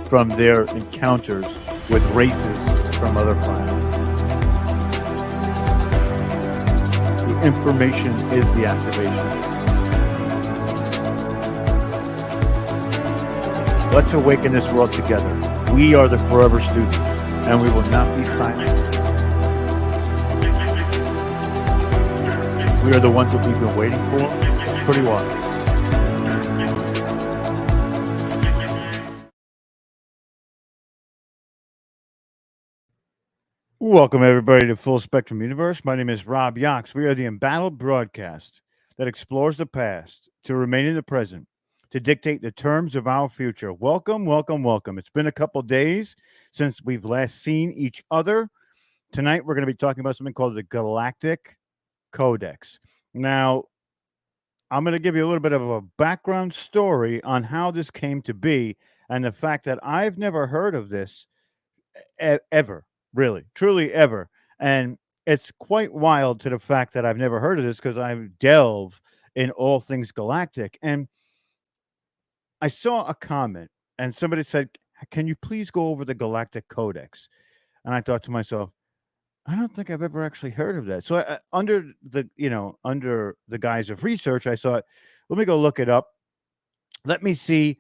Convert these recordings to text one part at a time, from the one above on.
from their encounters with races from other planets. The information is the activation. Let's awaken this world together. We are the forever students, and we will not be silent. We are the ones that we've been waiting for pretty well. Welcome, everybody, to Full Spectrum Universe. My name is Rob Yox. We are the embattled broadcast that explores the past to remain in the present, to dictate the terms of our future. Welcome, welcome, welcome. It's been a couple days since we've last seen each other. Tonight, we're going to be talking about something called the Galactic Codex. Now, I'm going to give you a little bit of a background story on how this came to be and the fact that I've never heard of this ever, really, truly ever. And it's quite wild to the fact that I've never heard of this because I delve in all things galactic. And I saw a comment and somebody said, "Can you please go over the Galactic Codex?" And I thought to myself, I don't think I've ever actually heard of that. So under the guise of research, I thought, let me go look it up. Let me see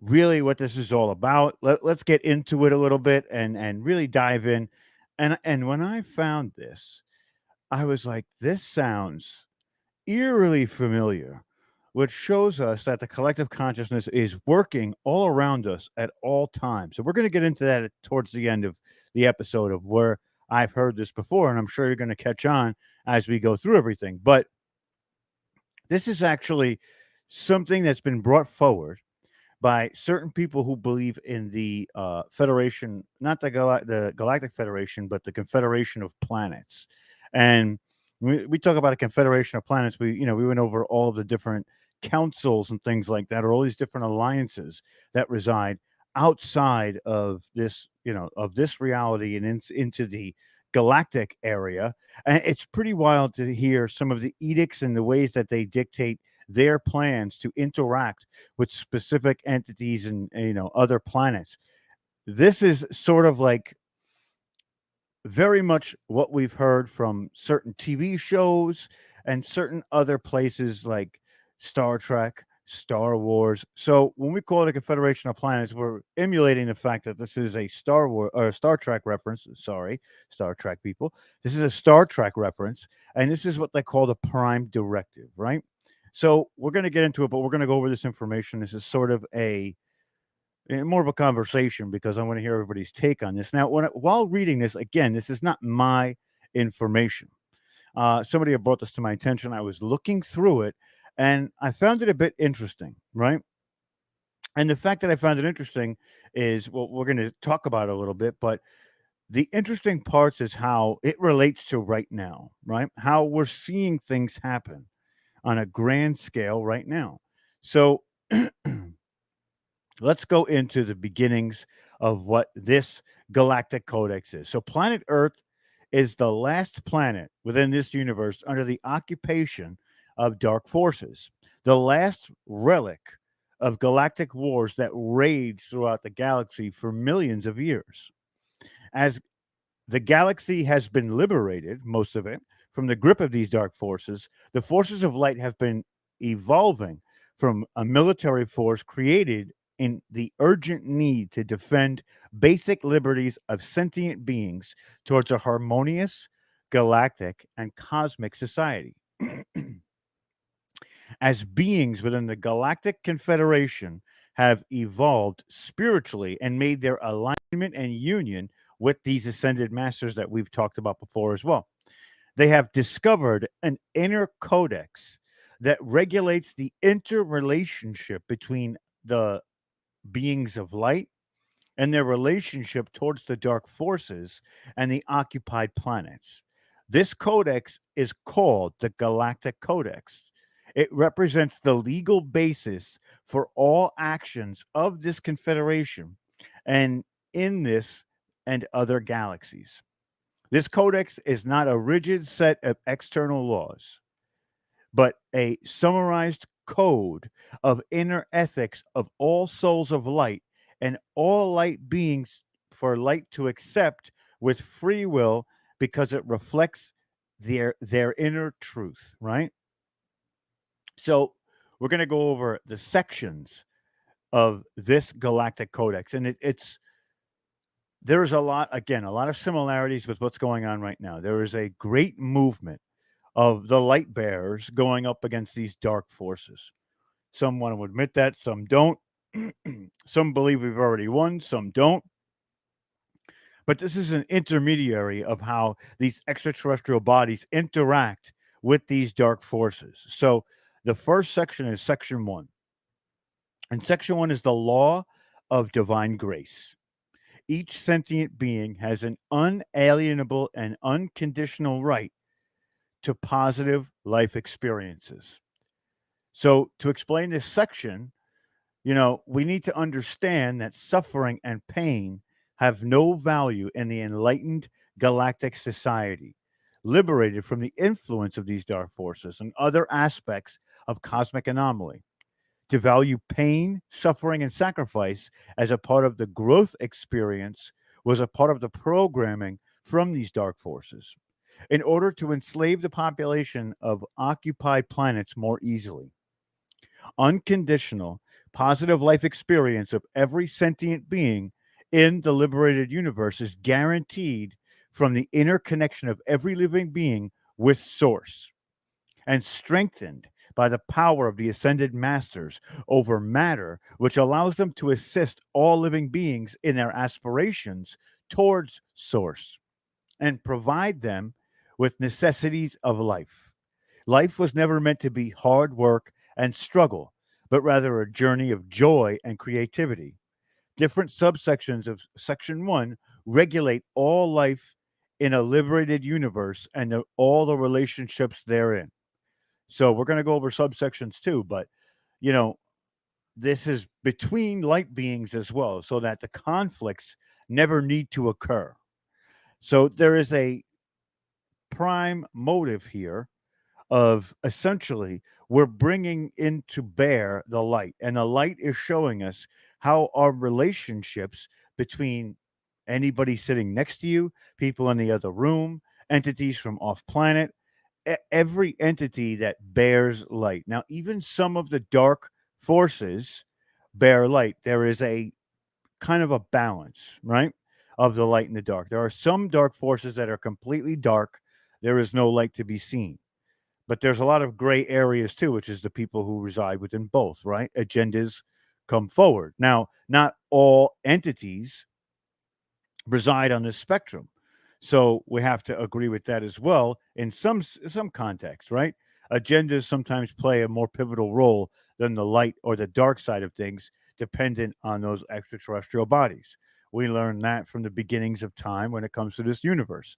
really what this is all about. Let's get into it a little bit and really dive in. And when I found this, I was like, this sounds eerily familiar, which shows us that the collective consciousness is working all around us at all times. So we're going to get into that towards the end of the episode of where I've heard this before, and I'm sure you're going to catch on as we go through everything. But this is actually something that's been brought forward by certain people who believe in the Federation, not the Galactic Federation, but the Confederation of Planets. And we talk about a Confederation of Planets. We went over all of the different councils and things like that, or all these different alliances that reside outside of this, of this reality and into the galactic area. And it's pretty wild to hear some of the edicts and the ways that they dictate their plans to interact with specific entities and other planets. This is sort of like very much what we've heard from certain TV shows and certain other places like Star Trek, Star Wars. So when we call it a Confederation of Planets, we're emulating the fact that this is a Star War or Star Trek reference. Sorry, Star Trek people. This is a Star Trek reference, and this is what they call the Prime Directive, right? So we're going to get into it, but we're going to go over this information. This is sort of more of a conversation because I want to hear everybody's take on this. Now, while reading this, again, this is not my information. Somebody had brought this to my attention. I was looking through it, and I found it a bit interesting, right? And the fact that I found it interesting is what we're going to talk about a little bit, but the interesting parts is how it relates to right now, right? How we're seeing things happen on a grand scale right now. So let's go into the beginnings of what this Galactic Codex is. So, planet Earth is the last planet within this universe under the occupation of dark forces, the last relic of galactic wars that raged throughout the galaxy for millions of years. As the galaxy has been liberated, most of it, from the grip of these dark forces, the forces of light have been evolving from a military force created in the urgent need to defend basic liberties of sentient beings towards a harmonious, galactic, and cosmic society. As beings within the Galactic Confederation have evolved spiritually and made their alignment and union with these ascended masters that we've talked about before as well. They have discovered an inner codex that regulates the interrelationship between the beings of light and their relationship towards the dark forces and the occupied planets. This codex is called the Galactic Codex. It represents the legal basis for all actions of this confederation and in this and other galaxies. This codex is not a rigid set of external laws, but a summarized code of inner ethics of all souls of light and all light beings for light to accept with free will because it reflects their inner truth, right? So we're going to go over the sections of this galactic codex, and it's there is a lot, again, a lot of similarities with what's going on right now. There is a great movement of the light bearers going up against these dark forces. Some want to admit that, some don't. Some believe we've already won, some don't. But this is an intermediary of how these extraterrestrial bodies interact with these dark forces. So the first section is section 1. And section 1 is the law of divine grace. Each sentient being has an unalienable and unconditional right to positive life experiences. So, to explain this section, we need to understand that suffering and pain have no value in the enlightened galactic society, liberated from the influence of these dark forces and other aspects of cosmic anomaly. To value pain, suffering, and sacrifice as a part of the growth experience was a part of the programming from these dark forces in order to enslave the population of occupied planets more easily. Unconditional, positive life experience of every sentient being in the liberated universe is guaranteed from the interconnection of every living being with Source and strengthened by the power of the ascended masters over matter, which allows them to assist all living beings in their aspirations towards Source and provide them with necessities of life. Life was never meant to be hard work and struggle, but rather a journey of joy and creativity. Different subsections of Section 1 regulate all life in a liberated universe and all the relationships therein. So we're going to go over subsections too, but you know, this is between light beings as well, so that the conflicts never need to occur. So there is a prime motive here of essentially we're bringing into bear the light, and the light is showing us how our relationships between anybody sitting next to you, people in the other room, entities from off planet, every entity that bears light. Now, even some of the dark forces bear light. There is a kind of a balance, right? Of the light and the dark. There are some dark forces that are completely dark. There is no light to be seen. But there's a lot of gray areas too, which is the people who reside within both, right? Agendas come forward. Now, not all entities reside on this spectrum. So we have to agree with that as well in some context, right? Agendas sometimes play a more pivotal role than the light or the dark side of things, dependent on those extraterrestrial bodies. We learn that from the beginnings of time when it comes to this universe.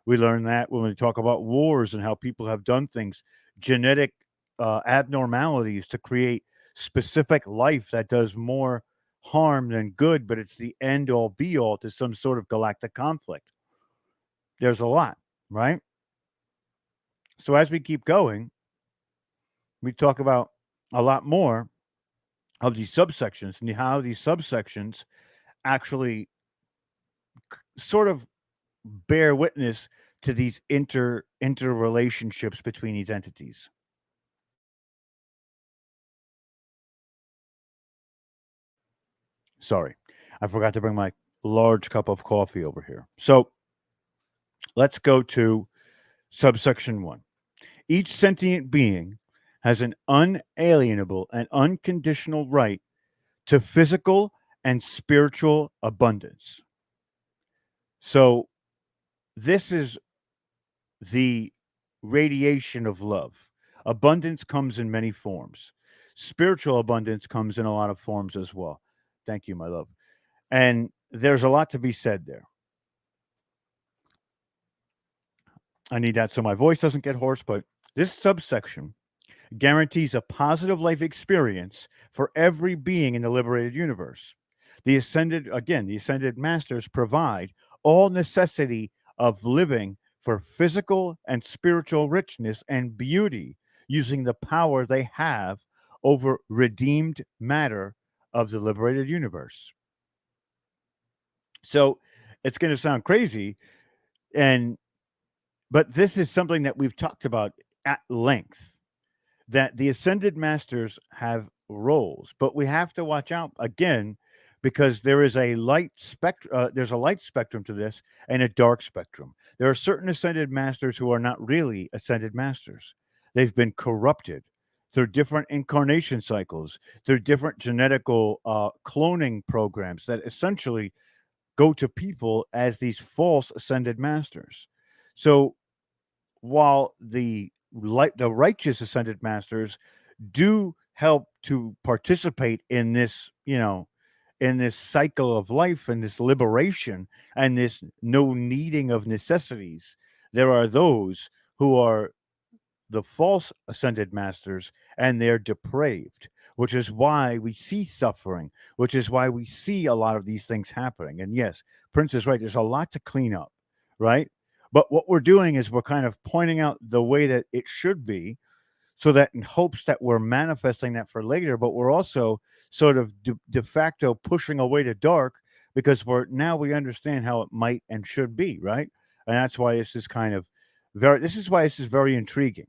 We learn that when we talk about wars and how people have done things, genetic abnormalities to create specific life that does more harm than good, but it's the end all be all to some sort of galactic conflict. There's a lot, right? So as we keep going, we talk about a lot more of these subsections and how these subsections actually sort of bear witness to these interrelationships between these entities. Sorry, I forgot to bring my large cup of coffee over here. So let's go to subsection 1. Each sentient being has an unalienable and unconditional right to physical and spiritual abundance. So this is the radiation of love. Abundance comes in many forms. Spiritual abundance comes in a lot of forms as well. Thank you, my love. And there's a lot to be said there. I need that so my voice doesn't get hoarse, but this subsection guarantees a positive life experience for every being in the liberated universe. The ascended masters provide all necessity of living for physical and spiritual richness and beauty using the power they have over redeemed matter of the liberated universe. So it's going to sound crazy, and but this is something that we've talked about at length, that the ascended masters have roles, but we have to watch out again because there is a light spectrum. There's a light spectrum to this and a dark spectrum. There are certain ascended masters who are not really ascended masters. They've been corrupted through different incarnation cycles, through different genetical cloning programs that essentially go to people as these false ascended masters. So while the righteous ascended masters do help to participate in this, in this cycle of life and this liberation and this no needing of necessities, there are those who are the false ascended masters, and they're depraved, which is why we see suffering, which is why we see a lot of these things happening. And yes, Prince is right. There's a lot to clean up, right? But what we're doing is we're kind of pointing out the way that it should be, so that in hopes that we're manifesting that for later, but we're also sort of de facto pushing away the dark because we understand how it might and should be, right? And that's why this is why this is very intriguing.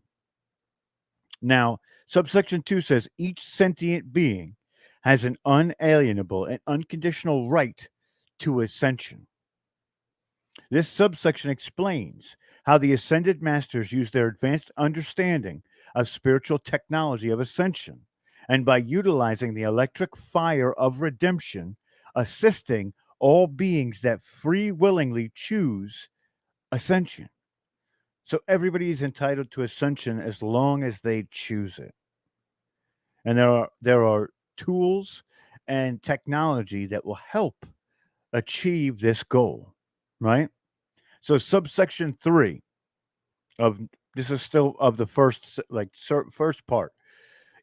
Now, subsection 2 says each sentient being has an unalienable and unconditional right to ascension. This subsection explains how the ascended masters use their advanced understanding of spiritual technology of ascension, and by utilizing the electric fire of redemption, assisting all beings that free willingly choose ascension. So everybody is entitled to ascension as long as they choose it. And there are tools and technology that will help achieve this goal, right? So subsection 3 of this is still of the first part.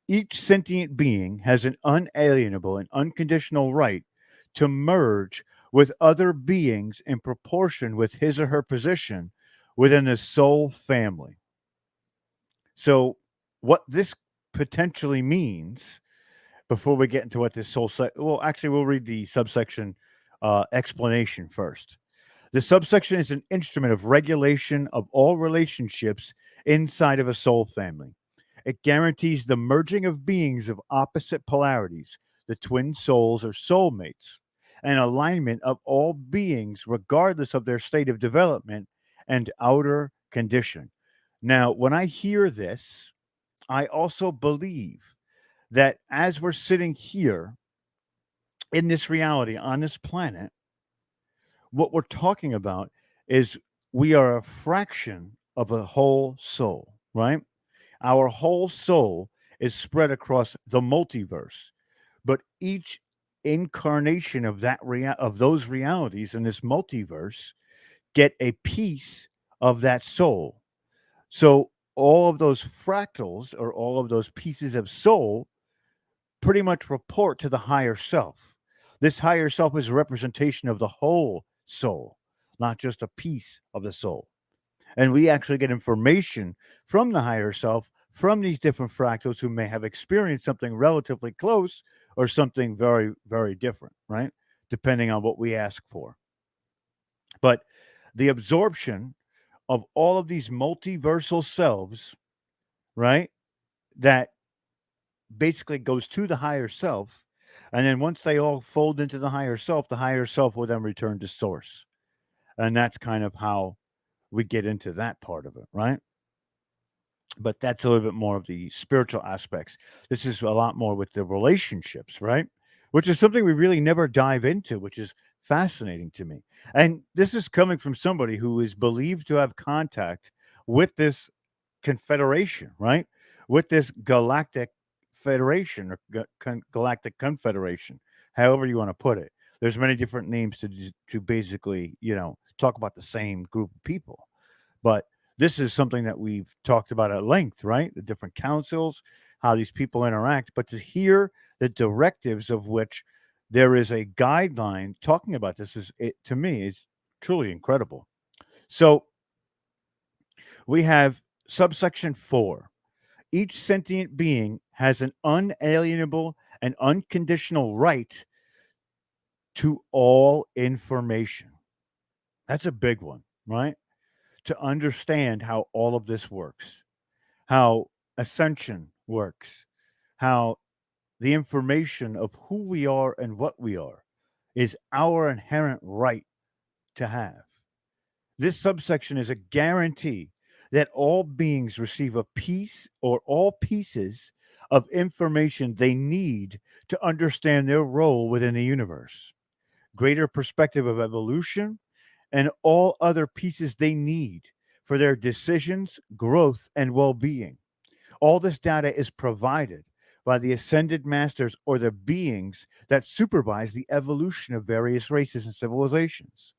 Each sentient being has an unalienable and unconditional right to merge with other beings in proportion with his or her position within the soul family. So what this potentially means, before we get into what this well, actually, we'll read the subsection explanation first. The subsection is an instrument of regulation of all relationships inside of a soul family. It guarantees the merging of beings of opposite polarities, the twin souls or soulmates, and alignment of all beings regardless of their state of development and outer condition. Now, when I hear this, I also believe that as we're sitting here in this reality on this planet, what we're talking about is we are a fraction of a whole soul, right? Our whole soul is spread across the multiverse, but each incarnation of of those realities in this multiverse get a piece of that soul. So all of those fractals or all of those pieces of soul pretty much report to the higher self. This higher self is a representation of the whole soul, not just a piece of the soul. And we actually get information from the higher self from these different fractals who may have experienced something relatively close or something very, very different, right? Depending on what we ask for. But the absorption of all of these multiversal selves, right, that basically goes to the higher self. And then once they all fold into the higher self will then return to source. And that's kind of how we get into that part of it, right? But that's a little bit more of the spiritual aspects. This is a lot more with the relationships, right? Which is something we really never dive into, which is fascinating to me. And this is coming from somebody who is believed to have contact with this confederation, right? With this galactic federation or galactic confederation, however you want to put it. There's many different names to basically, talk about the same group of people. But this is something that we've talked about at length, right? The different councils, how these people interact, but to hear the directives of which there is a guideline talking about this to me is truly incredible. So we have subsection 4. Each sentient being has an unalienable and unconditional right to all information. That's a big one, right? To understand how all of this works, how ascension works, how the information of who we are and what we are is our inherent right to have. This subsection is a guarantee that all beings receive a piece or all pieces of information they need to understand their role within the universe, greater perspective of evolution, and all other pieces they need for their decisions, growth, and well being. All this data is provided by the ascended masters or the beings that supervise the evolution of various races and civilizations.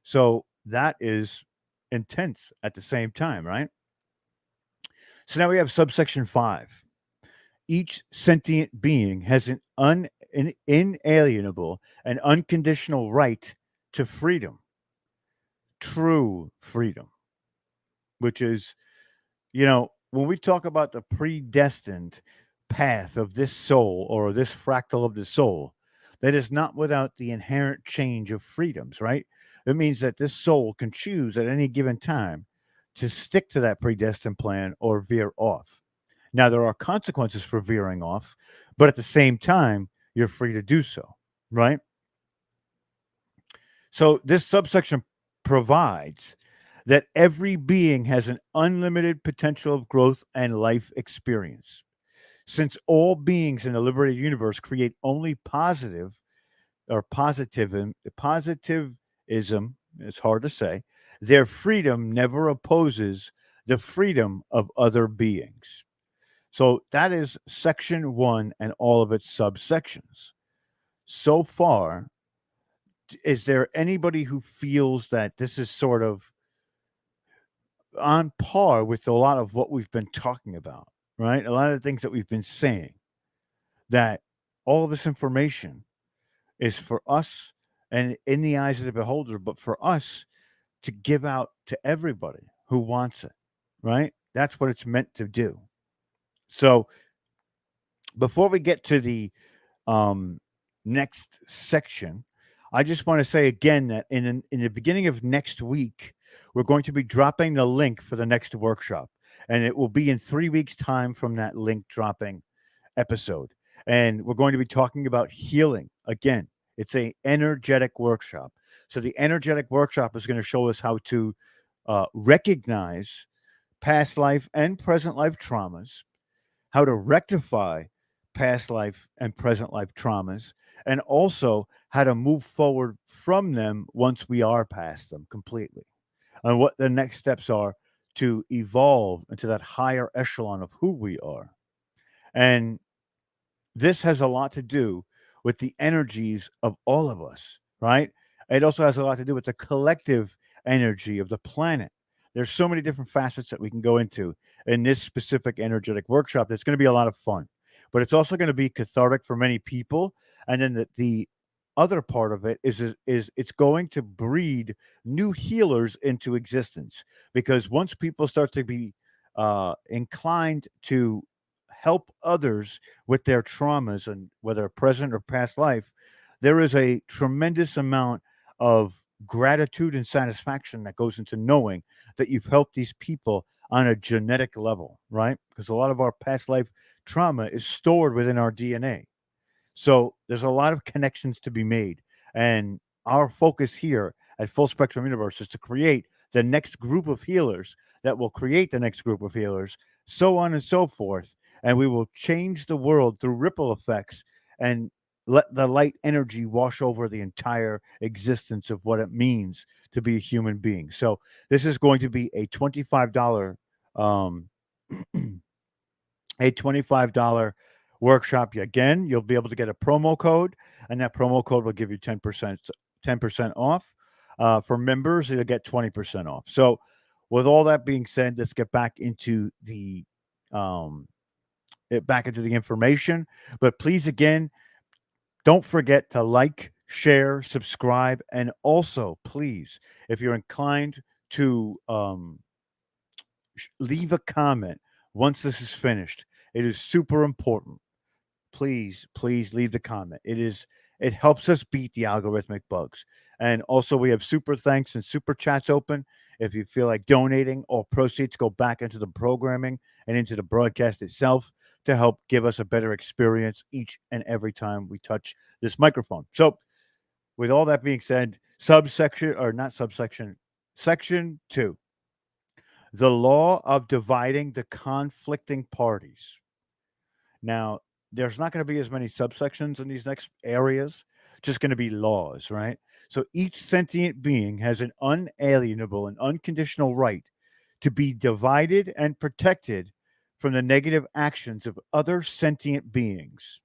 So that is intense at the same time, right? So now we have subsection 5. Each sentient being has an inalienable and unconditional right to freedom, true freedom, which is, when we talk about the predestined path of this soul or this fractal of the soul, that is not without the inherent change of freedoms, right? It means that this soul can choose at any given time to stick to that predestined plan or veer off. Now, there are consequences for veering off, but at the same time, you're free to do so, right? So, this subsection provides that every being has an unlimited potential of growth and life experience. Since all beings in the liberated universe create only positive or positivism, it's hard to say, their freedom never opposes the freedom of other beings. So that is section 1 and all of its subsections. So far, is there anybody who feels that this is sort of on par with a lot of what we've been talking about, right? A lot of the things that we've been saying, that all of this information is for us and in the eyes of the beholder, but for us to give out to everybody who wants it, right? That's what it's meant to do. So before we get to the um, next section, I just want to say again that in the beginning of next week, we're going to be dropping the link for the next workshop, and it will be in 3 weeks' time from that link dropping episode. And we're going to be talking about healing again. It's a energetic workshop. So the energetic workshop is going to show us how to recognize past life and present life traumas, how to rectify past life and present life traumas, and also how to move forward from them once we are past them completely, and what the next steps are to evolve into that higher echelon of who we are. And this has a lot to do with the energies of all of us, right? It also has a lot to do with the collective energy of the planet. There's so many different facets that we can go into in this specific energetic workshop. That's going to be a lot of fun, but it's also going to be cathartic for many people. And then the other part of it is it's going to breed new healers into existence, because once people start to be inclined to help others with their traumas and whether present or past life, there is a tremendous amount of gratitude and satisfaction that goes into knowing that you've helped these people on a genetic level, right? Because a lot of our past life trauma is stored within our DNA. So there's a lot of connections to be made. And our focus here at Full Spectrum Universe is to create the next group of healers that will create the next group of healers, so on and so forth. And we will change the world through ripple effects and let the light energy wash over the entire existence of what it means to be a human being. So this is going to be a $25 um a $25 workshop. Again, you'll be able to get a promo code, and that promo code will give you 10% off. For members, you'll get 20% off. So, with all that being said, let's get um, back into the information. But please, again, don't forget to like, share, subscribe, and also, please, if you're inclined to leave a comment once this is finished, it is super important. Please, please leave the comment. It is It helps us beat the algorithmic bugs. And also, we have super thanks and super chats open. If you feel like donating, all proceeds go back into the programming and into the broadcast itself to help give us a better experience each and every time we touch this microphone. So, with all that being said, subsection or not subsection, section two, the law of dividing the conflicting parties. Now, there's not going to be as many subsections in these next areas, just going to be laws, right? So each sentient being has an unalienable and unconditional right to be divided and protected from the negative actions of other sentient beings.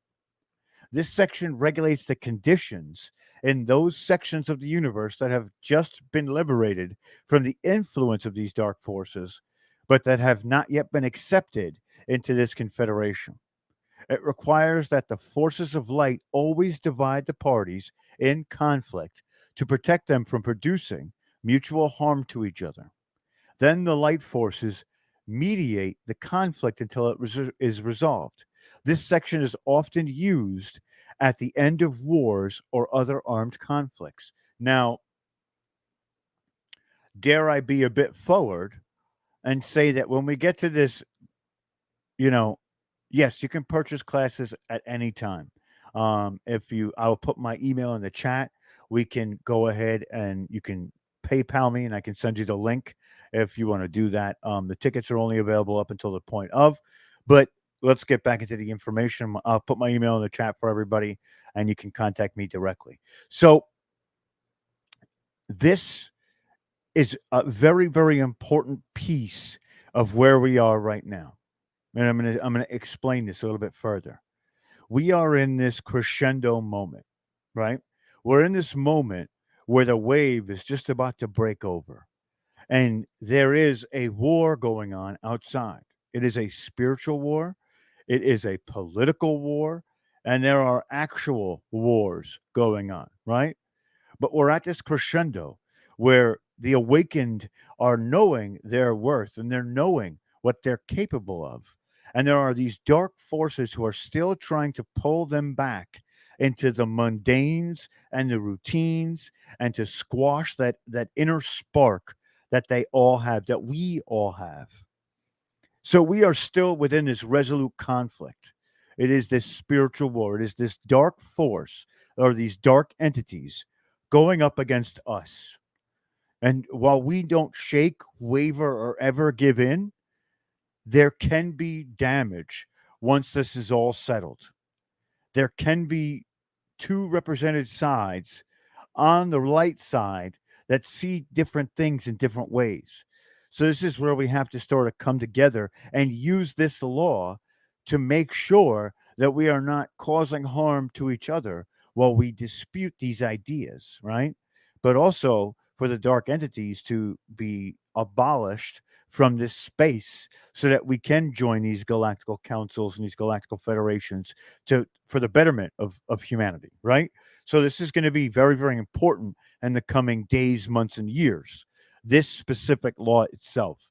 This section regulates the conditions in those sections of the universe that have just been liberated from the influence of these dark forces, but that have not yet been accepted into this confederation. It requires that the forces of light always divide the parties in conflict to protect them from producing mutual harm to each other. Then the light forces mediate the conflict until it is resolved. This section is often used at the end of wars or other armed conflicts. Now, dare I be a bit forward and say that when we get to this, you know, yes, you can purchase classes at any time. If you, I'll put my email in the chat. We can go ahead and you can PayPal me, and I can send you the link if you want to do that. The tickets are only available up until the point of, but let's get back into the information. I'll put my email in the chat for everybody, and you can contact me directly. So this is a very, very important piece of where we are right now. And I'm gonna explain this a little bit further. We are in this crescendo moment, right? We're in this moment where the wave is just about to break over, and there is a war going on outside. It is a spiritual war, it is a political war, and there are actual wars going on, right? But we're at this crescendo where the awakened are knowing their worth and they're knowing what they're capable of. And there are these dark forces who are still trying to pull them back into the mundanes and the routines and to squash that inner spark that they all have, that we all have. So we are still within this resolute conflict. It is this spiritual war. It is this dark force or these dark entities going up against us. And while we don't shake, waver, or ever give in, there can be damage once this is all settled. There can be two represented sides on the light side that see different things in different ways. So this is where we have to sort of come together and use this law to make sure that we are not causing harm to each other while we dispute these ideas, right? But also for the dark entities to be abolished from this space so that we can join these galactical councils and these galactical federations to for the betterment of humanity, right? So this is going to be very, very important in the coming days, months, and years. This specific law itself.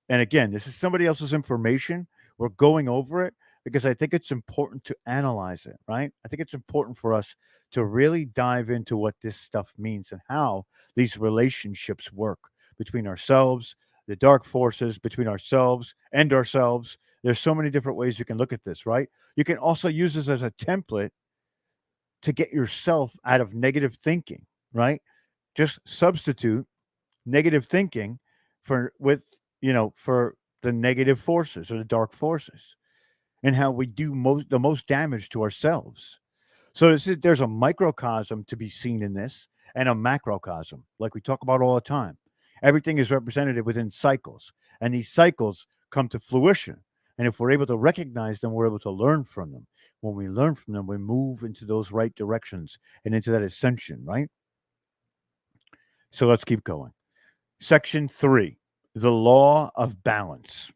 And again, this is somebody else's information. We're going over it because I think it's important to analyze it, right? I think it's important for us to really dive into what this stuff means and how these relationships work between ourselves, the dark forces, between ourselves and ourselves. There's so many different ways you can look at this, right? You can also use this as a template to get yourself out of negative thinking, right? Just substitute negative thinking for with for the negative forces or the dark forces and how we do most damage to ourselves. So there's a microcosm to be seen in this and a macrocosm, like we talk about all the time. Everything is represented within cycles, and these cycles come to fruition. And if we're able to recognize them, we're able to learn from them. When we learn from them, we move into those right directions and into that ascension, right? So let's keep going. Section 3, the law of balance.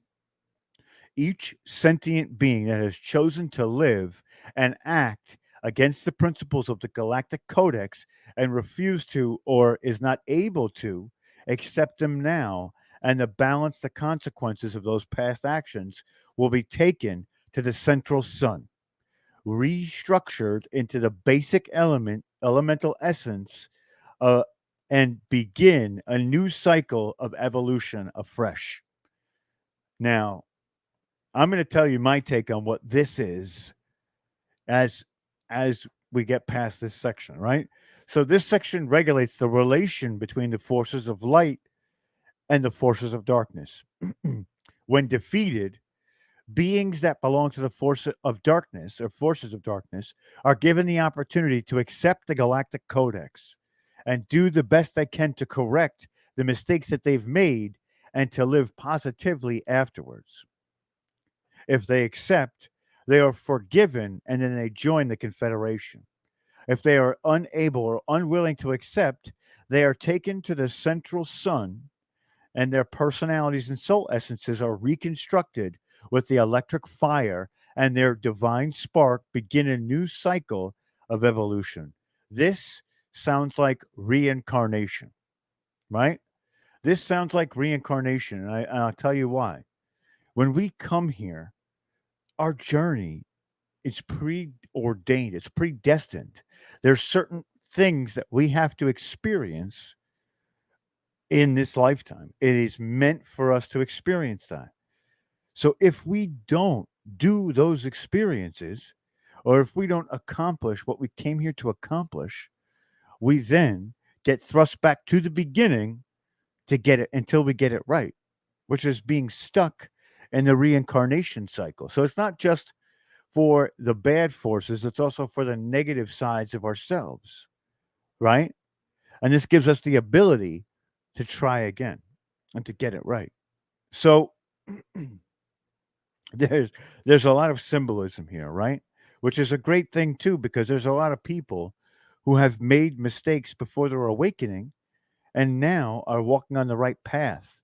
Each sentient being that has chosen to live and act against the principles of the Galactic Codex and refuse to or is not able to accept them now and to balance the consequences of those past actions will be taken to the central sun, restructured into the basic elemental essence, uh, and begin a new cycle of evolution afresh. Now, I'm going to tell you my take on what this is as as we get past this section, right? So this section regulates the relation between the forces of light and the forces of darkness. When defeated, beings that belong to the force of darkness or forces of darkness are given the opportunity to accept the Galactic Codex and do the best they can to correct the mistakes that they've made and to live positively afterwards. If they accept, they are forgiven and then they join the Confederation. If they are unable or unwilling to accept, they are taken to the central sun and their personalities and soul essences are reconstructed with the electric fire, and their divine spark begin a new cycle of evolution. This sounds like reincarnation, right? This sounds like reincarnation, and I'll tell you why. When we come here, our journey is preordained, it's predestined. There's certain things that we have to experience in this lifetime. It is meant for us to experience that. So if we don't do those experiences, or if we don't accomplish what we came here to accomplish, we then get thrust back to the beginning to get it until we get it right, which is being stuck in the reincarnation cycle. So it's not just for the bad forces, it's also for the negative sides of ourselves, right? And this gives us the ability to try again and to get it right. So there's there's a lot of symbolism here, right? Which is a great thing too, because there's a lot of people who have made mistakes before their awakening and now are walking on the right path.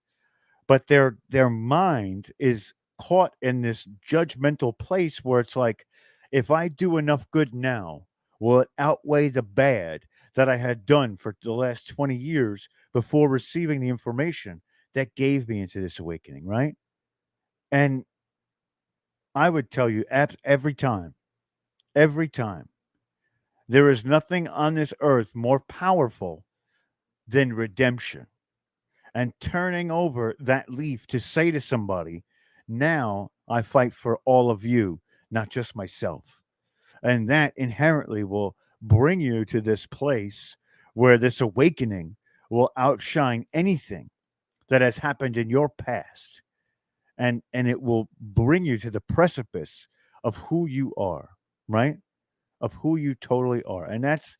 But their mind is caught in this judgmental place where it's like, if I do enough good now, will it outweigh the bad that I had done for the last 20 years before receiving the information that gave me into this awakening, right? And I would tell you every time, there is nothing on this earth more powerful than redemption and turning over that leaf to say to somebody, now I fight for all of you, not just myself. And that inherently will bring you to this place where this awakening will outshine anything that has happened in your past. And it will bring you to the precipice of who you are, right? Of who you totally are. And that's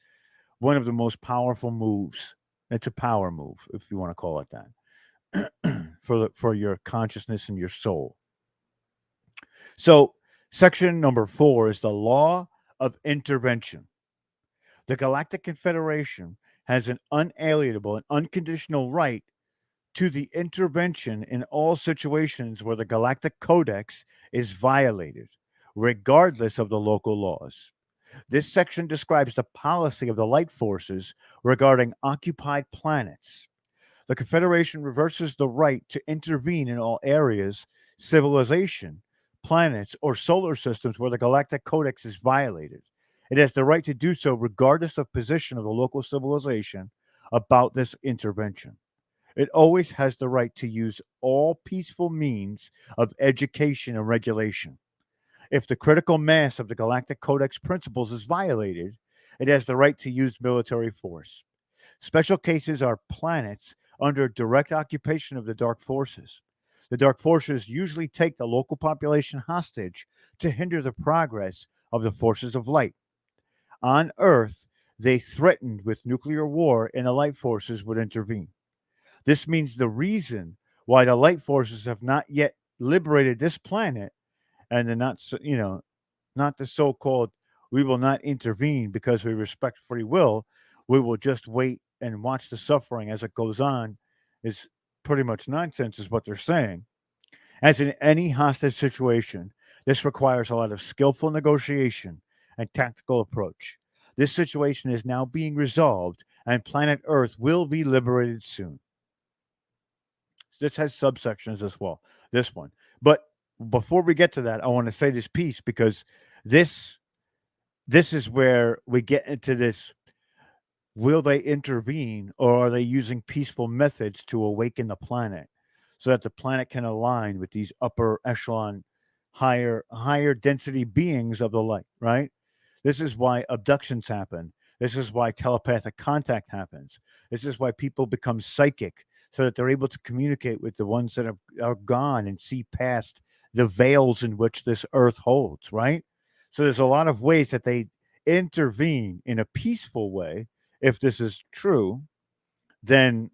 one of the most powerful moves. It's a power move, if you want to call it that, for your consciousness and your soul. So, section number 4 is the law of intervention. The Galactic Confederation has an unalienable and unconditional right to the intervention in all situations where the Galactic Codex is violated, regardless of the local laws. This section describes the policy of the light forces regarding occupied planets. The Confederation reverses the right to intervene in all areas, civilization, planets, or solar systems where the Galactic Codex is violated. It has the right to do so regardless of position of the local civilization about this intervention. It always has the right to use all peaceful means of education and regulation. If the critical mass of the Galactic Codex principles is violated, it has the right to use military force. Special cases are planets under direct occupation of the Dark Forces. The Dark Forces usually take the local population hostage to hinder the progress of the forces of light. On Earth, they threatened with nuclear war, and the light forces would intervene. This means the reason why the light forces have not yet liberated this planet, and they're not, not the so-called we will not intervene because we respect free will. We will just wait and watch the suffering as it goes on is pretty much nonsense is what they're saying. As in any hostage situation, this requires a lot of skillful negotiation and tactical approach. This situation is now being resolved and planet Earth will be liberated soon. This has subsections as well, this one. But before we get to that, I want to say this piece because this this is where we get into this. Will they intervene, or are they using peaceful methods to awaken the planet so that the planet can align with these upper echelon, higher density beings of the light, right? This is why abductions happen. This is why telepathic contact happens. This is why people become psychic so that they're able to communicate with the ones that are gone and see past the veils in which this earth holds, right? So there's a lot of ways that they intervene in a peaceful way. If this is true, then,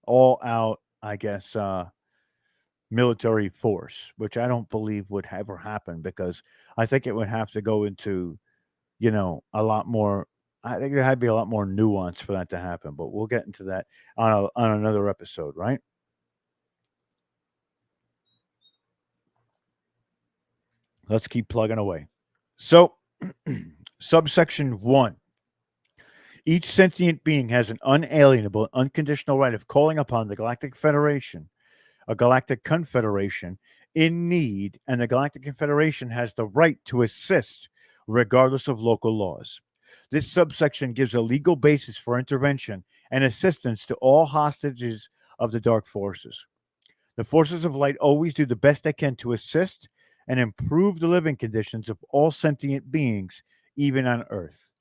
all out, I guess, military force, which I don't believe would ever happen, because I think it would have to go into, a lot more. I think there had to be a lot more nuance for that to happen, but we'll get into that on another episode, right? Let's keep plugging away. So, subsection 1: each sentient being has an unalienable, unconditional right of calling upon the Galactic Federation, a galactic confederation, in need, and the Galactic Confederation has the right to assist regardless of local laws. This subsection gives a legal basis for intervention and assistance to all hostages of the dark forces. The forces of light always do the best they can to assist and improve the living conditions of all sentient beings, even on Earth.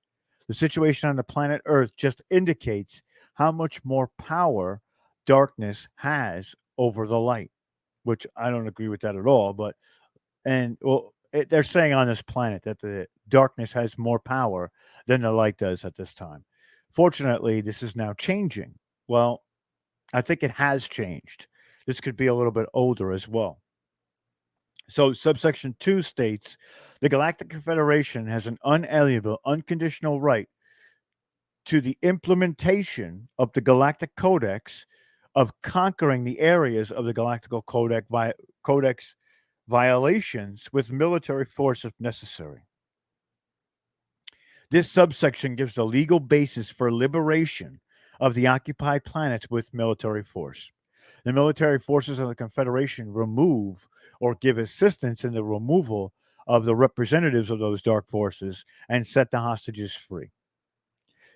The situation on the planet Earth just indicates how much more power darkness has over the light, which I don't agree with that at all. But, and well, they're saying on this planet that the darkness has more power than the light does at this time. Fortunately, this is now changing. Well, I think it has changed. This could be a little bit older as well. So, subsection 2 states the Galactic Confederation has an unalienable, unconditional right to the implementation of the Galactic Codex, of conquering the areas of the Galactical Codex violations with military force if necessary. This subsection gives the legal basis for liberation of the occupied planets with military force. The military forces of the Confederation remove or give assistance in the removal of the representatives of those dark forces and set the hostages free.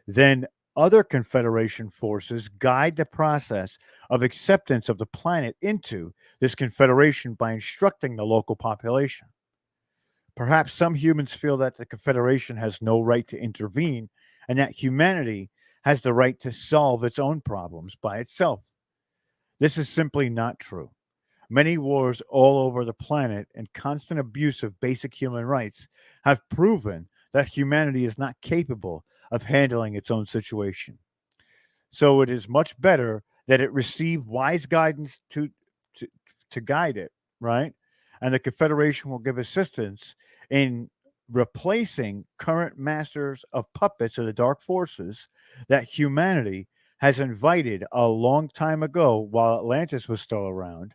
Then other Confederation forces guide the process of acceptance of the planet into this Confederation by instructing the local population. Perhaps some humans feel that the Confederation has no right to intervene and that humanity has the right to solve its own problems by itself. This is simply not true. Many wars all over the planet and constant abuse of basic human rights have proven that humanity is not capable of handling its own situation. So it is much better that it receive wise guidance to, to guide it, right? And the Confederation will give assistance in replacing current masters of puppets of the dark forces that humanity has invited a long time ago while Atlantis was still around.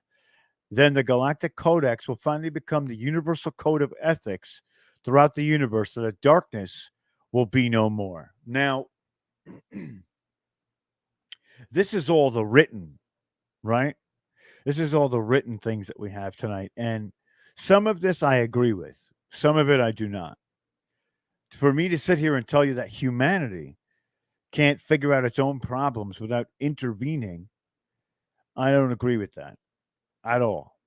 Then the Galactic Codex will finally become the universal code of ethics throughout the universe, so that darkness will be no more. Now, this is all the written, right? This is all the written things that we have tonight. And some of this I agree with, some of it I do not. For me to sit here and tell you that humanity can't figure out its own problems without intervening, I don't agree with that at all.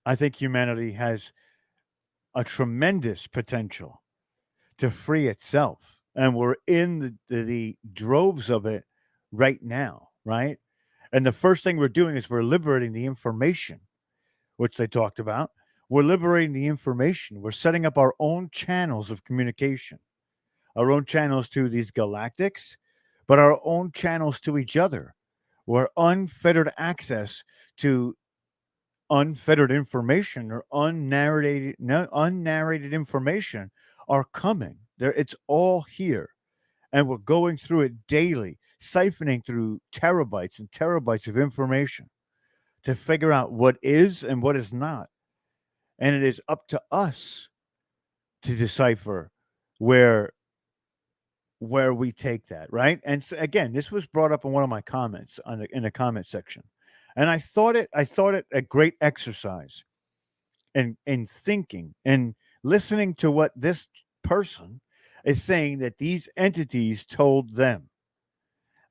I think humanity has a tremendous potential to free itself. And we're in the droves of it right now, right? And the first thing we're doing is we're liberating the information, which they talked about. We're liberating the information. We're setting up our own channels of communication, our own channels to these galactics, but our own channels to each other, where unfettered access to unfettered information or unnarrated information are coming. There, it's all here, and we're going through it daily, siphoning through terabytes and terabytes of information to figure out what is and what is not. And it is up to us to decipher where we take that, right? And so, again, this was brought up in one of my comments in the comment section, and I thought it a great exercise in thinking and listening to what this person is saying that these entities told them,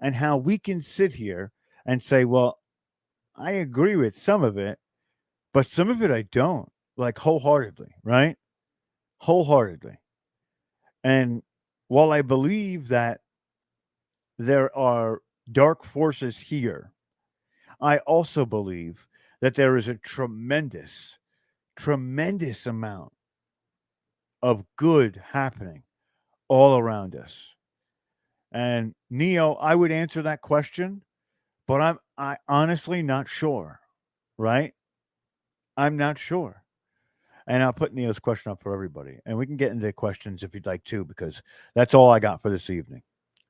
and how we can sit here and say, well, I agree with some of it, but some of it I don't, like wholeheartedly, right? Wholeheartedly. And while I believe that there are dark forces here, I also believe that there is a tremendous, tremendous amount of good happening all around us. And Neo, I would answer that question, but I honestly not sure, right? I'm not sure. And I'll put Neo's question up for everybody. And we can get into questions if you'd like to, because that's all I got for this evening.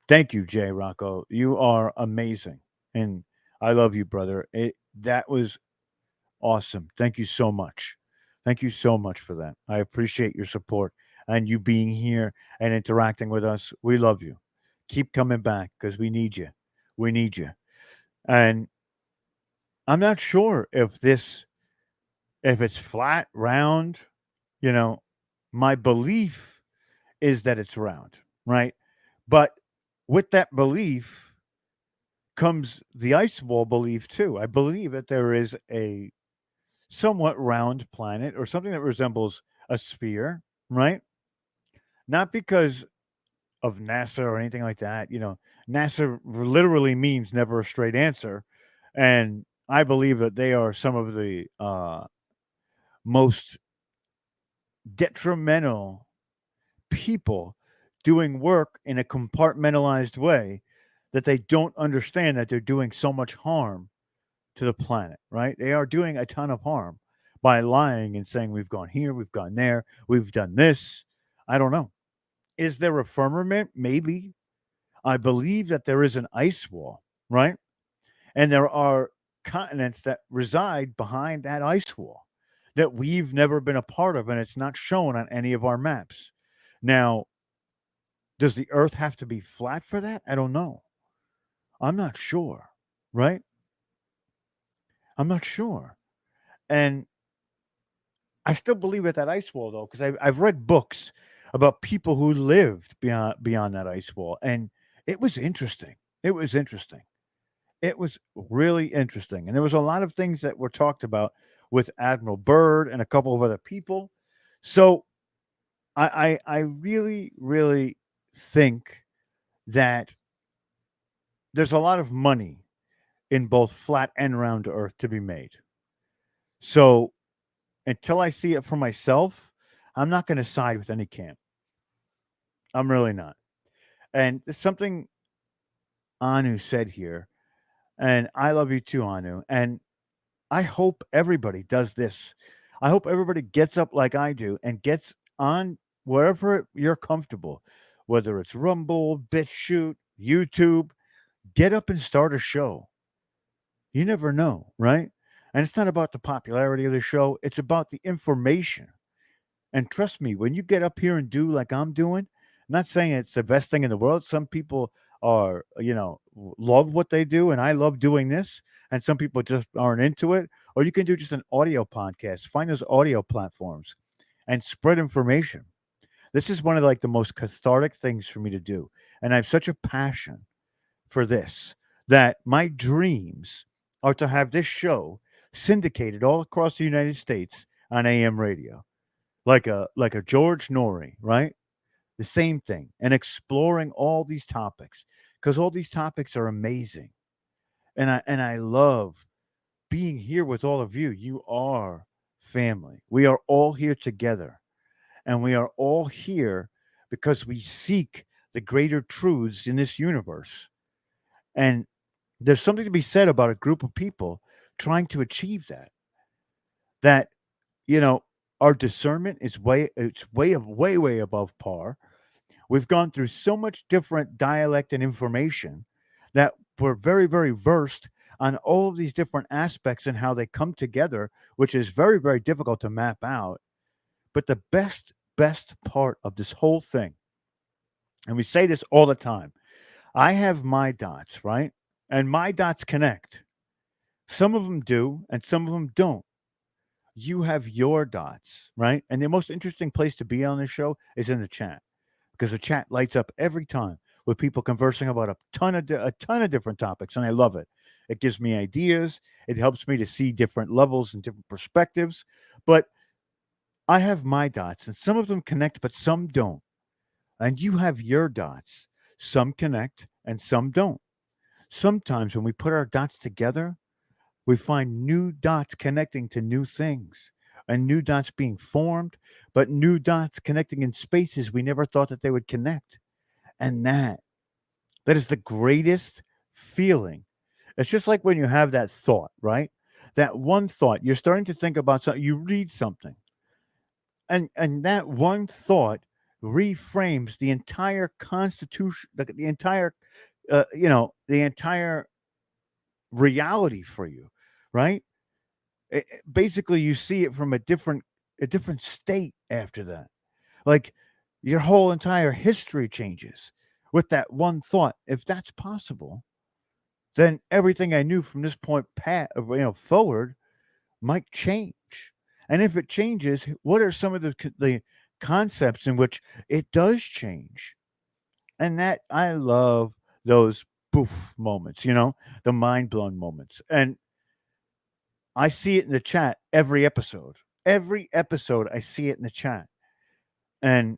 Thank you, Jay Rocco. You are amazing. And I love you, brother. That was awesome. Thank you so much. Thank you so much for that. I appreciate your support and you being here and interacting with us. We love you. Keep coming back because we need you. We need you. And I'm not sure if it's flat, round, you know, my belief is that it's round, right? But with that belief comes the ice wall belief too. I believe that there is a somewhat round planet or something that resembles a sphere, right? Not because of NASA or anything like that. NASA literally means never a straight answer. And I believe that they are some of the most detrimental people doing work in a compartmentalized way, that they don't understand that they're doing so much harm to the planet, right? They are doing a ton of harm by lying and saying we've gone here, we've gone there, we've done this. I don't know. Is there a firmament? Maybe. I believe that there is an ice wall, right? And there are continents that reside behind that ice wall that we've never been a part of, and it's not shown on any of our maps. Now, does the earth have to be flat for that? I don't know. I'm not sure, right? I'm not sure. And I still believe at that ice wall though, because I've read books about people who lived beyond that ice wall, and it was interesting. It was interesting. It was really interesting, and there was a lot of things that were talked about with Admiral Byrd and a couple of other people. So I really really think that there's a lot of money in both flat and round Earth to be made. So until I see it for myself, I'm not going to side with any camp. I'm really not. And there's something Anu said here, and I love you too, Anu. And I hope everybody does this. I hope everybody gets up like I do and gets on wherever you're comfortable, whether it's Rumble, BitChute, YouTube. Get up and start a show. You never know, right? And it's not about the popularity of the show, it's about the information. And trust me, when you get up here and do like I'm doing, I'm not saying it's the best thing in the world. Some people are, love what they do, and I love doing this. And some people just aren't into it. Or you can do just an audio podcast. Find those audio platforms and spread information. This is one of like the most cathartic things for me to do. And I have such a passion for this that my dreams are to have this show syndicated all across the United States on AM radio, like a George Norrie, right? The same thing, and exploring all these topics because all these topics are amazing, and I love being here with all of you. You are family. We are all here together, and we are all here because we seek the greater truths in this universe. And there's something to be said about a group of people trying to achieve that. That you know, our discernment is way above par. We've gone through so much different dialect and information that we're very, very versed on all of these different aspects and how they come together, which is very, very difficult to map out. But the best part of this whole thing, and we say this all the time, I have my dots, right? And my dots connect. Some of them do, and some of them don't. You have your dots, right? And the most interesting place to be on this show is in the chat. because the chat lights up every time with people conversing about a ton of different topics, and I love it. It gives me ideas. It helps me to see different levels and different perspectives. But I have my dots, and some of them connect, but some don't. And you have your dots. Some connect, and some don't. Sometimes when we put our dots together, we find new dots connecting to new things, and new dots being formed, but new dots connecting in spaces we never thought that they would connect. And that is the greatest feeling. It's just like when you have that thought, right? That one thought, you're starting to think about something, you read something, and that one thought reframes the entire constitution, the entire the entire reality for you, right? Basically you see it from a different state after that. Like your whole entire history changes with that one thought. If that's possible, then everything I knew from this point forward might change. And if it changes, what are some of the concepts in which it does change? And that I love those poof moments, the mind blown moments. And I see it in the chat every episode. Every episode, I see it in the chat. And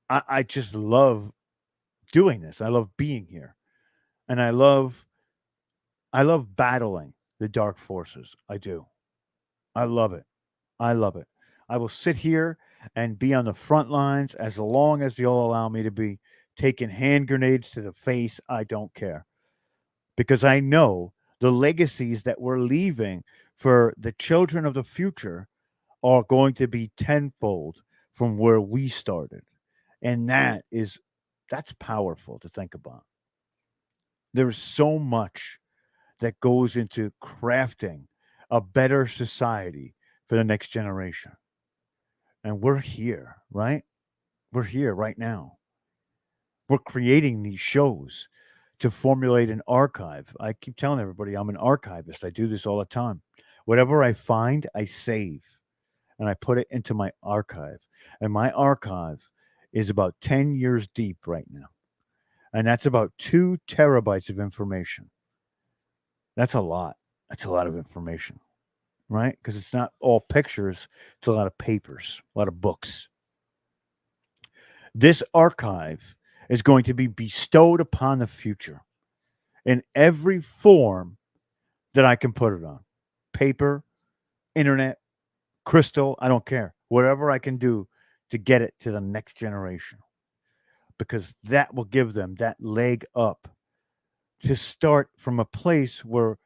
I just love doing this. I love being here. And I love battling the dark forces. I do. I love it. I love it. I will sit here and be on the front lines as long as you'll allow me to be, taking hand grenades to the face. I don't care, because I know the legacies that we're leaving for the children of the future are going to be tenfold from where we started. And that's powerful to think about. There's so much that goes into crafting a better society for the next generation. And we're here, right? We're here right now. We're creating these shows to formulate an archive. I keep telling everybody I'm an archivist. I do this all the time. Whatever I find, I save and I put it into my archive. And my archive is about 10 years deep right now. And that's about 2 terabytes of information. That's a lot. That's a lot of information, right? Because it's not all pictures, it's a lot of papers, a lot of books. This archive is going to be bestowed upon the future in every form that I can put it on: paper, internet, crystal, I don't care. Whatever I can do to get it to the next generation, because that will give them that leg up to start from a place where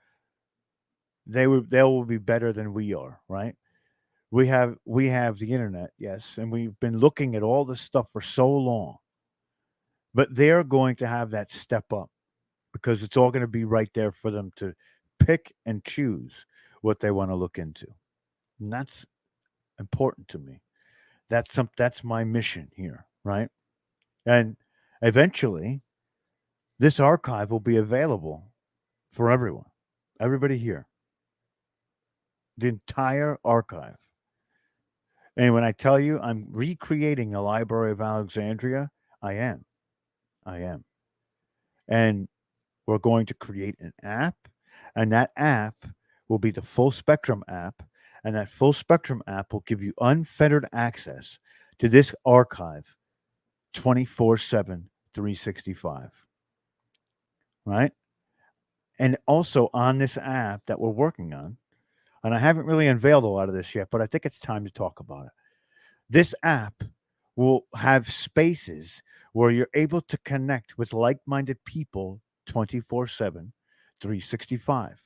they will be better than we are, right? We have the internet, yes, and we've been looking at all this stuff for so long, but they're going to have that step up because it's all going to be right there for them to pick and choose what they want to look into. And that's important to me. That's my mission here, right? And eventually this archive will be available for everyone. Everybody here. The entire archive. And when I tell you I'm recreating the Library of Alexandria, I am. I am. And we're going to create an app, and that app will be the Full Spectrum app, and that Full Spectrum app will give you unfettered access to this archive 24/7, 365. Right? And also on this app that we're working on, and I haven't really unveiled a lot of this yet, but I think it's time to talk about it. This app will have spaces where you're able to connect with like minded people 24/7, 365.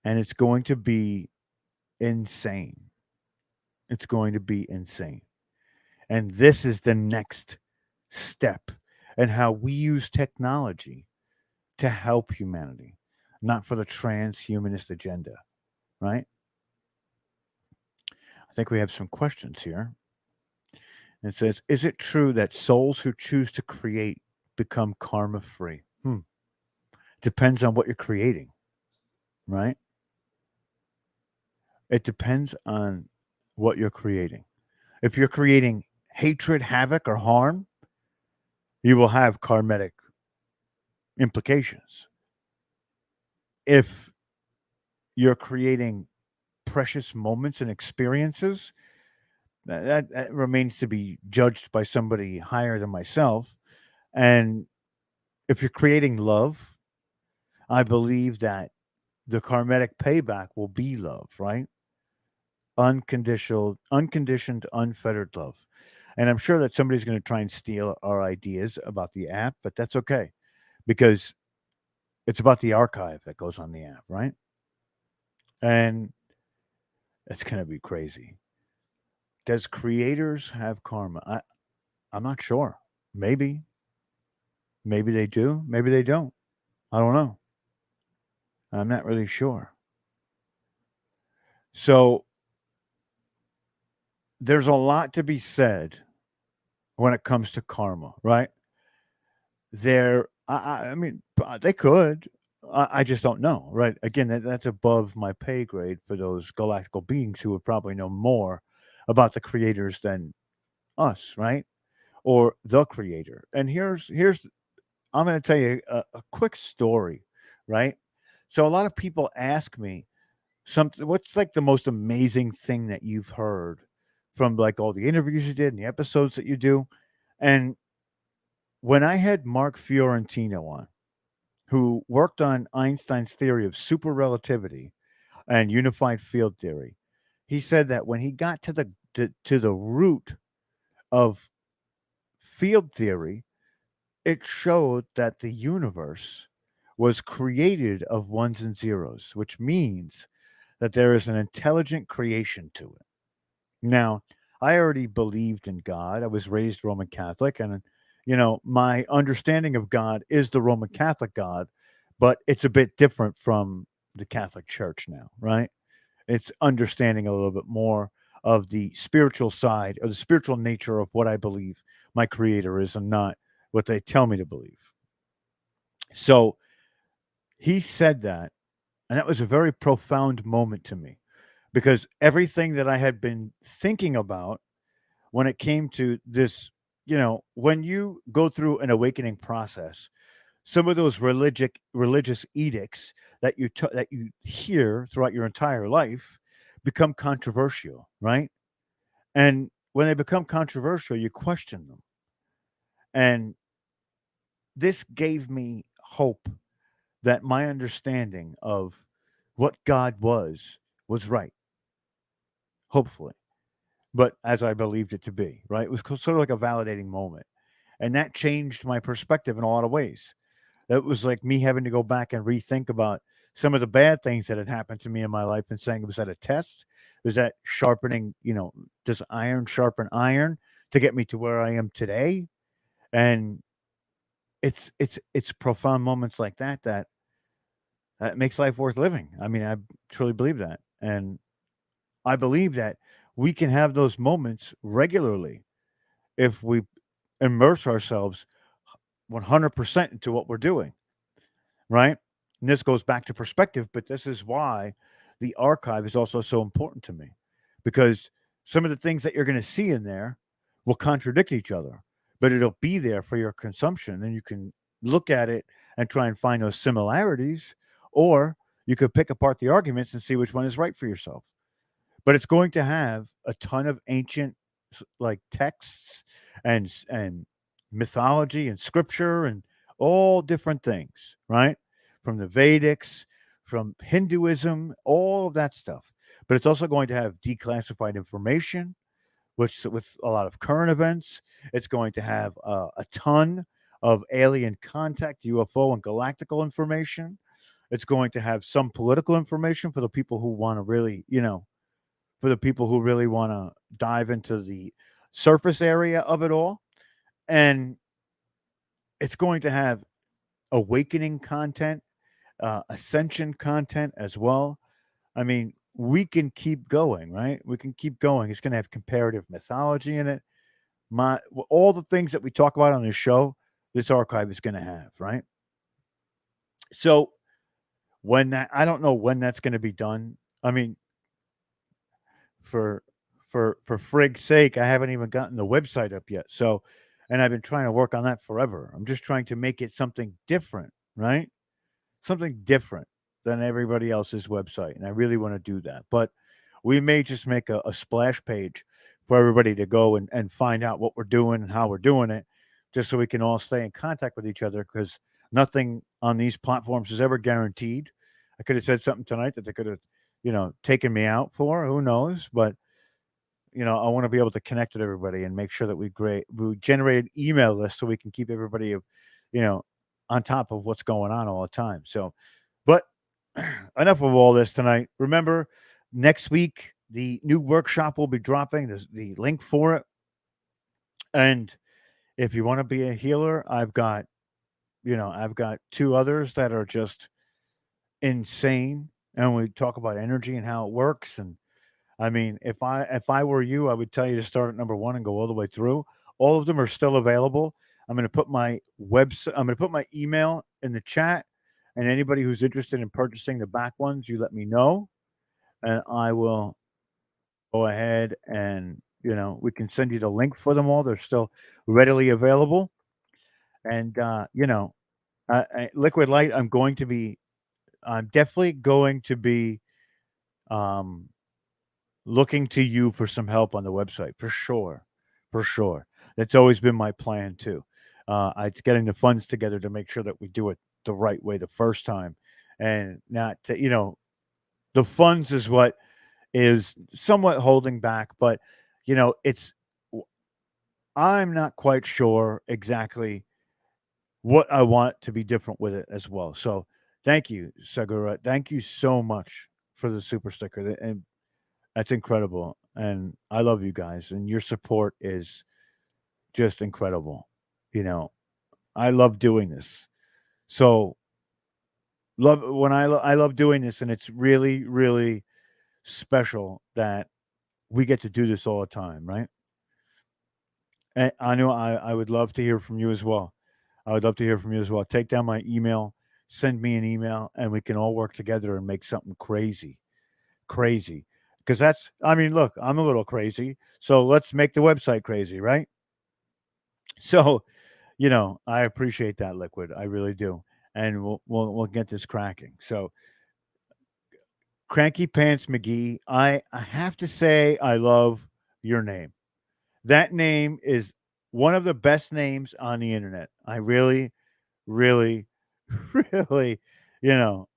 And it's going to be insane. It's going to be insane. And this is the next step in how we use technology to help humanity, not for the transhumanist agenda, right? I think we have some questions here. It says, is it true that souls who choose to create become karma free? Depends on what you're creating, right? It depends on what you're creating. If you're creating hatred, havoc, or harm, you will have karmic implications. If you're creating precious moments and experiences, that remains to be judged by somebody higher than myself. And if you're creating love, I believe that the karmic payback will be love, right? Unconditioned, unfettered love. And I'm sure that somebody's going to try and steal our ideas about the app, but that's okay because it's about the archive that goes on the app, right? And it's going to be crazy. Does creators have karma? I'm not sure. Maybe. Maybe they do. Maybe they don't. I don't know. I'm not really sure. So there's a lot to be said when it comes to karma, right? I mean, they could. I just don't know, right? Again, that's above my pay grade for those galactical beings who would probably know more about the creators than us, right? Or the creator. And here's I'm going to tell you a quick story, right? So a lot of people ask me something. What's like the most amazing thing that you've heard from like all the interviews you did and the episodes that you do? And when I had Mark Fiorentino on, who worked on Einstein's theory of super relativity and unified field theory, he said that when he got to the root of field theory, it showed that the universe was created of ones and zeros, which means that there is an intelligent creation to it. Now, I already believed in God. I was raised Roman Catholic, and my understanding of God is the Roman Catholic God, but it's a bit different from the Catholic Church now, right? It's understanding a little bit more of the spiritual side or the spiritual nature of what I believe my creator is and not what they tell me to believe. So he said that, and that was a very profound moment to me because everything that I had been thinking about when it came to this, when you go through an awakening process, some of those religious edicts that you hear throughout your entire life become controversial, right? And when they become controversial, you question them. And this gave me hope that my understanding of what God was right, hopefully, but as I believed it to be, right? It was sort of like a validating moment. And that changed my perspective in a lot of ways. It was like me having to go back and rethink about some of the bad things that had happened to me in my life and saying, was that a test? Was that sharpening, does iron sharpen iron to get me to where I am today? And it's profound moments like that makes life worth living. I mean, I truly believe that. And I believe that we can have those moments regularly if we immerse ourselves 100% into what we're doing, right? And this goes back to perspective, but this is why the archive is also so important to me because some of the things that you're going to see in there will contradict each other, but it'll be there for your consumption. And you can look at it and try and find those similarities, or you could pick apart the arguments and see which one is right for yourself. But it's going to have a ton of ancient like texts and mythology and scripture and all different things, right? From the Vedics, from Hinduism, all of that stuff. But it's also going to have declassified information, which with a lot of current events, it's going to have a ton of alien contact, UFO and galactical information. It's going to have some political information for the people who want to really, for the people who really want to dive into the surface area of it all. And it's going to have awakening content, ascension content as well. I mean, we can keep going, right? We can keep going. It's going to have comparative mythology in it. All the things that we talk about on this show, this archive is going to have, right? So I don't know when that's going to be done. I mean, for for frig's sake, I haven't even gotten the website up yet. So, and I've been trying to work on that forever. I'm just trying to make it something different, right? Something different than everybody else's website, and I really want to do that. But we may just make a splash page for everybody to go and find out what we're doing and how we're doing it, just so we can all stay in contact with each other. Because nothing on these platforms is ever guaranteed. I could have said something tonight that they could have, taken me out for. Who knows? But I want to be able to connect with everybody and make sure that we generate an email list so we can keep everybody you know, on top of what's going on all the time. So, but enough of all this tonight. Remember, next week the new workshop will be dropping. There's the link for it, and if you want to be a healer, I've got two others that are just insane, and we talk about energy and how it works. And I mean, if I were you, I would tell you to start at number one and go all the way through. All of them are still available. I'm going to put my website. I'm going to put my email in the chat, and anybody who's interested in purchasing the back ones, you let me know, and I will go ahead and we can send you the link for them all. They're still readily available, and Liquid Light. I'm definitely going to be um, looking to you for some help on the website for sure, for sure. That's always been my plan too. It's getting the funds together to make sure that we do it the right way the first time, and not the funds is what is somewhat holding back, but it's I'm not quite sure exactly what I want to be different with it as well. So thank you, Segura. Thank you so much for the super sticker. And that's incredible. And I love you guys. And your support is just incredible. You know, I love doing this. So love when I love doing this, and it's really, really special that we get to do this all the time, right? And I know I would love to hear from you as well. I would love to hear from you as well. Take down my email, send me an email, and we can all work together and make something crazy, crazy. Because I mean, look, I'm a little crazy. So let's make the website crazy, right? So, I appreciate that, Liquid. I really do. And we'll get this cracking. So, Cranky Pants McGee, I have to say, I love your name. That name is one of the best names on the internet. I really, really, really, you know,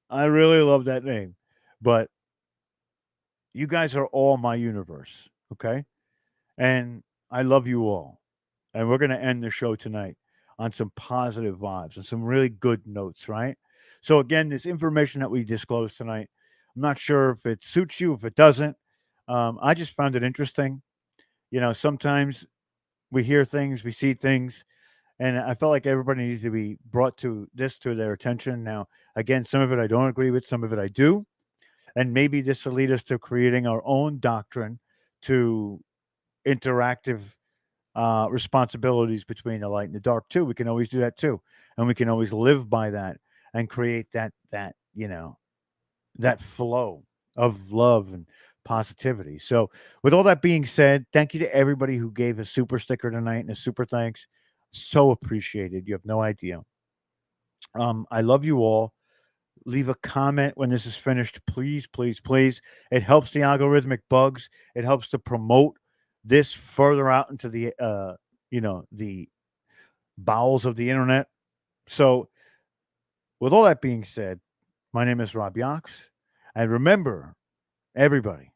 I really love that name. But you guys are all my universe, okay? And I love you all. And we're going to end the show tonight on some positive vibes and some really good notes, right? So, again, this information that we disclosed tonight, I'm not sure if it suits you, if it doesn't. I just found it interesting. Sometimes we hear things, we see things, and I felt like everybody needs to be brought to their attention. Now, again, some of it I don't agree with, some of it I do, and maybe this will lead us to creating our own doctrine to interactive responsibilities between the light and the dark too. We can always do that too, and we can always live by that and create that flow of love and positivity. So, with all that being said, thank you to everybody who gave a super sticker tonight and a super thanks. So appreciated. You have no idea. I love you all. Leave a comment when this is finished, please, please, please. It helps the algorithmic bugs. It helps to promote this further out into the bowels of the internet. So, with all that being said, my name is Rob Yox, and remember, everybody,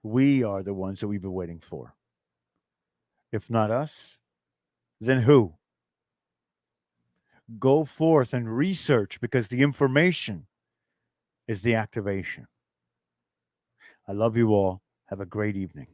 we are the ones that we've been waiting for. If not us, then who? Go forth and research because the information is the activation. I love you all. Have a great evening.